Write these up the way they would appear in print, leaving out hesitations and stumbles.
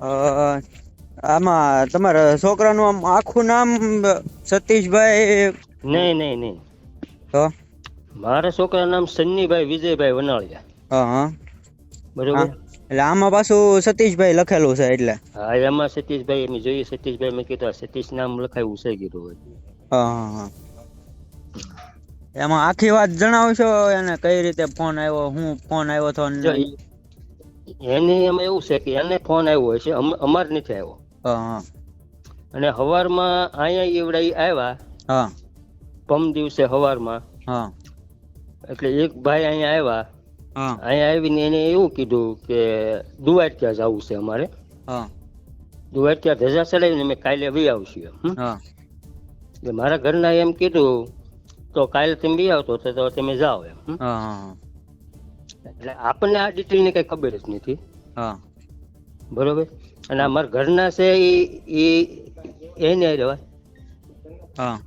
અ, આમાં તમારા છોકરાનું આમ આખું નામ સતીશભાઈ? નહીં નહીં નહીં, તો મારા છોકરાનું નામ સન્નીભાઈ વિજયભાઈ વનાળિયા. હા હા હા, બરોબર. એટલે આમાં પાછું સતીશભાઈ લખેલું છે એટલે. હા, એમાં સતીશભાઈ એમ જોઈએ, સતીશભાઈ મેં કીધું આ સતીશ નામ લખાયું છે કીધું હોય. હા હા હા. એમાં આખી વાત જણાવશો એને, કઈ રીતે ફોન આવ્યો, હું ફોન આવ્યો તો જો એને એમાં એવું છે કે એને ફોન આવ્યો હશે, અમાર નથી આવ્યો. હા અને હવારમાં અહીંયા એવડા ઈ આવ્યા, હા પમ દિવસે હવારમાં. હા એટલે એક ભાઈ અહીંયા આવ્યા, હા અહીંયા આવીને એને એવું કીધું કે દુવારક્યા જવું છે અમારે. હા દુવારક્યા ધજા ચડાવીને અમે કાલે વી આવશું એમ. હા એટલે મારા ઘરના એમ કીધું તો કાલે તમે વી આવતો તો તમે જાઓ એમ. હા એટલે આપણને આ ડિટેલની કઈ ખબર જ નથી. હા બરોબર. અને આ મારા ઘરના છે એને રહેવાય. હા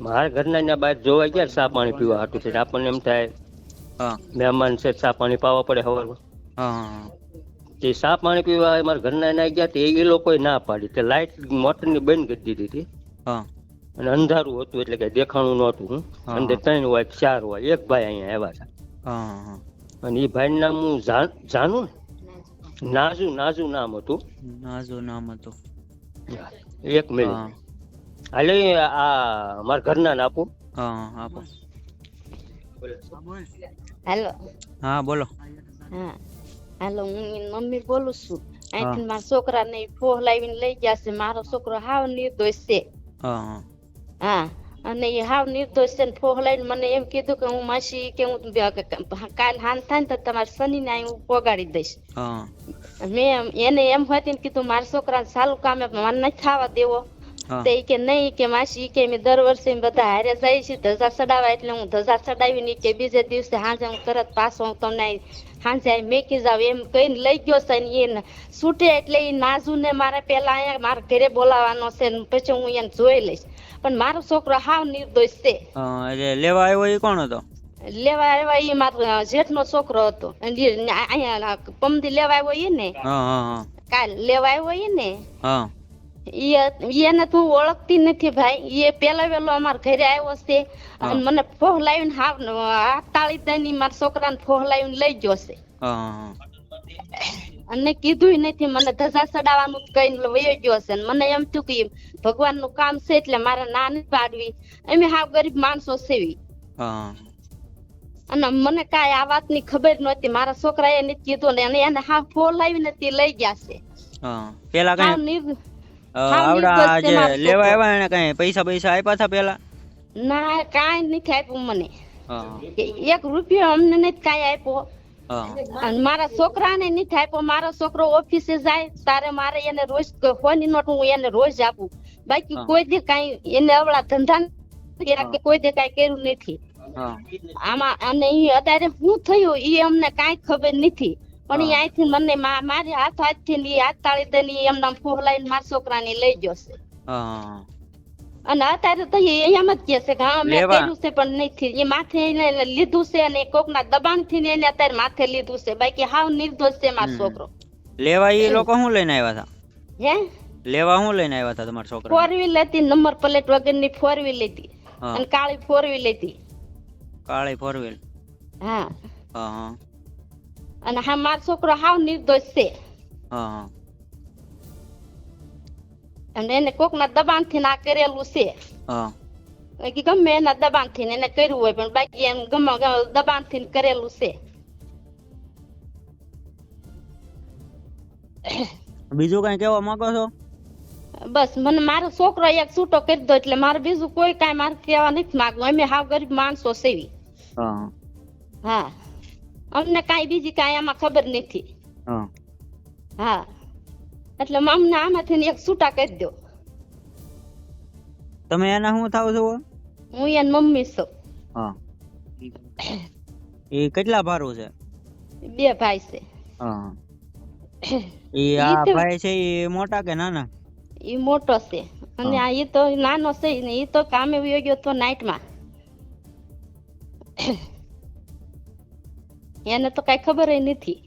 મારા ઘરના ત્યાં બહાર જોવા ગયા ચા પાણી પીવા હાટું છે, આપણને એમ થાય હા મહેમાન છે, ચા પાણી પાવા પડે સવારમાં. હા તે ચા પાણી પીવા મારા ઘરના એના ગયા, એ લોકોએ ના પાડી. તે લાઇટ મોટરની બંધ કરી દીધી હતી. હા અને અંધારું હતું એટલે કઈ દેખાણું નહોતું. અંદર 3 હોય 4 હોય, એક ભાઈ અહીંયા આવ્યા હતા. હા અને એ ભાઈનું નામ હું જાણું ને, નાજુ નામ હતું. નાજુ નામ હતું. એક મિનિટ, હાલે આ મારા ઘરના ને આપું. હા આપો. હાલો. હા બોલો. હા હાલો, હું એની મમ્મી બોલું છું. અહીંથી મારા છોકરાને ફોહ લાવીને લઈ ગયા છે. મારો છોકરો હાવ નિર્દોષ છે. હા હા, અને એ હાવ નિર્દોષ છે ને ફોહ લઈને મને એમ કીધું કે હું માસી કે હું કાલ હાન થાય ને તો તમારા શનિને અહીં હું પોગાડી દઈશ. હા મેં એને એમ હતી ને કીધું મારા છોકરાને સારું કામે મને નથી થવા દેવો. હા તો એ કે નહીં કે માસી કે મેં દર વર્ષે બધા હારે જાય છે ધજા ચડાવવા, એટલે હું ધજા ચડાવીને કે બીજે દિવસે સાંજે હું તરત પાછો હું તમને સાંજે મેકી જાવ એમ કહીને લઈ ગયો છે. ને એને છૂટે એટલે એ નાજુને મારે પેલા અહીંયા મારા ઘરે બોલાવવાનો છે ને પછી હું એને જોઈ લઈશ. પણ મારો છોકરો હાવ નિર્દોષ છે. એટલે લેવા આવ્યો એ કોણ હતો? લેવા આવ્યા એ મારો જેઠનો છોકરો હતો. અહીંયા પમદી લેવા આવ્યો એ ને, કાલ લેવા આવ્યો એ ને, એને તો હું ઓળખતી નથી ભાઈ. એ પેલા વેલો અમારા ઘરે આવ્યો છે અને મને ફોહ લાવીને હાથ તાળી દઈને મારા છોકરાને ફોહ લાવીને લઈ ગયો છે. અને કીધું નથી, મને ધજા ચડાવવાનું કઈ વયો ગયો છે. મને એમ થયું કે ભગવાન નું કામ છે એટલે મારે ના નથી પાડવી. અમે હાવ ગરીબ માણસો સેવી. અને મને કાંઈ આ વાત ની ખબર નહોતી. મારા છોકરા એ નથી કીધું ને એને હાવ ફોહ લાવીને લઈ ગયા છે. પેલા કઈ આવડા જે લેવા આવ્યા એને કઈ પૈસા આપ્યા હતા પેલા? ના, કાંઈ નથી આપ્યું મને. 1 રૂપિયો અમને નથી કાંઈ આપ્યો. અને મારા છોકરાને નથી આપ્યો. મારો છોકરો ઓફિસે જાય તારે મારે એને રોજ ફોની નોટ હું એને રોજ આપું. બાકી કોઈ દે કાંઈ એને અવળા ધંધા કોઈ દે કાંઈ કર્યું નથી આમાં. અને અત્યારે શું થયું એ અમને કાંઈ ખબર નથી. પણ એ અહીંથી મને મારી હાથથી હાથ તાળી દઈને એમના ફોહલાઈને મારા છોકરાને લઈ ગયો છે. અને અત્યારે તો એમ જ કે છે કે હા મેં કર્યું છે પણ નથી. એ માથે એને લીધું છે અને કોકના દબાણથી એને અત્યારે માથે લીધું છે. બાકી હાવ નિર્દોષ છે મારો છોકરો. લેવા એ લોકો શું લઈને આવ્યા હતા? હે, લેવા શું લઈને આવ્યા હતા તમારા છોકરા? 4 વ્હીલ હતી, નંબર પ્લેટ વગરની 4 વ્હીલ હતી અને કાળી 4 વ્હીલ હતી. કાળી 4 વ્હીલ? હા. હા. અને હા મારો છોકરો હાવ નિર્દોષ છે. હા. અને એને કોકના દબાણથી ના કરેલું છે. હા. ગમે એના દબાણથી એને કર્યું હોય પણ બાકી એમ ગમે દબાણથી કરેલું છે. બીજું કઈ કેવા માંગો છો? બસ મને મારો છોકરો એક છૂટો કરી દો એટલે મારે બીજું કોઈ કાંઈ મારે કહેવા નથી માંગવું. અમે હાવ ગરીબ માણસો સેવી. હા, અમને કાંઈ બીજી કાંઈ આમાં ખબર નથી. હા, એટલે અમને આમાંથી એક છૂટા કરી દો. તમે એના શું થાવ છો? હું એની મમ્મી છું. એ કેટલા ભારું છે? 2 ભાઈ છે. એ આ ભાઈ છે એ મોટા કે નાના? એ મોટો છે અને આ ઈ તો નાનો છે ને. ઈ તો કામે વયો ગયો તો નાઈટમાં. એને તો કઈ ખબર નથી.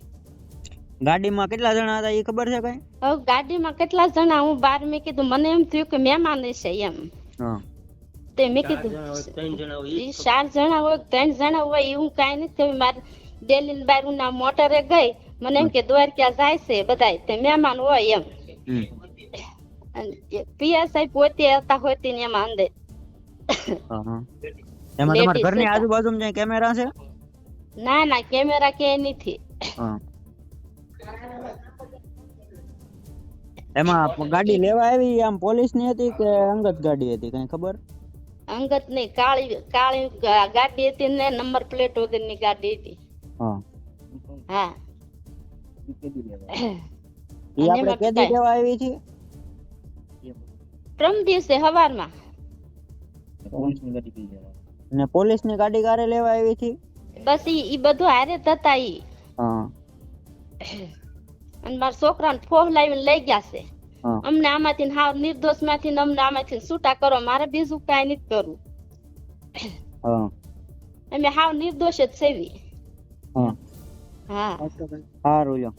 ગાડીમાં કેટલા જણા હતા એ ખબર છે કઈ? હવે ગાડીમાં કેટલા જણા હું બહાર મેં કીધું મને એમ થયું કે મહેમાન છે એમ હા તે મેં કીધું 3 જણા હોય ઈ 4 જણા હોય 3 જણા હોય એવું કાંઈ નથી થયું મારે ડેલી બાર ના મોટરે ગઈ મને એમ કે દ્વારકા જાય છે બધાય તે મહેમાન હોય એમ હમ. પીએસઆઈ પોતે હતા હોતી ને એમાં અંદર હા, હા. એમાં તમારા Ladies ઘરની હતા. આજુબાજુમાં ક્યાંય કેમેરા છે? ના કેમેરા કે નથી હા. એમાં ગાડી લેવા આવી આમ પોલીસ ની હતી કે અંગત ગાડી હતી કઈ ખબર? અંગત નહીં કાળી ગાડી હતી ને નંબર પ્લેટ વગરની ગાડી હતી હા હા ઈ આપણે કેદી લેવા આવી છે? પ્રમ દિવસે હવારમાં અને પોલીસ ની ગાડી કારે લેવા આવી છે? બસ ઈ બધું હારે જ હતા ઈ હા અને મારા છોકરાને ફોન લાવીને લઈ ગયા છે હા અમને આમાંથી હાવ નિર્દોષ માંથી અમને આમાંથી છૂટા કરો મારે બીજું કાંઈ નથી કરવું હા અમે હાવ નિર્દોષ જ સેવી હા હા સારું લ્યો.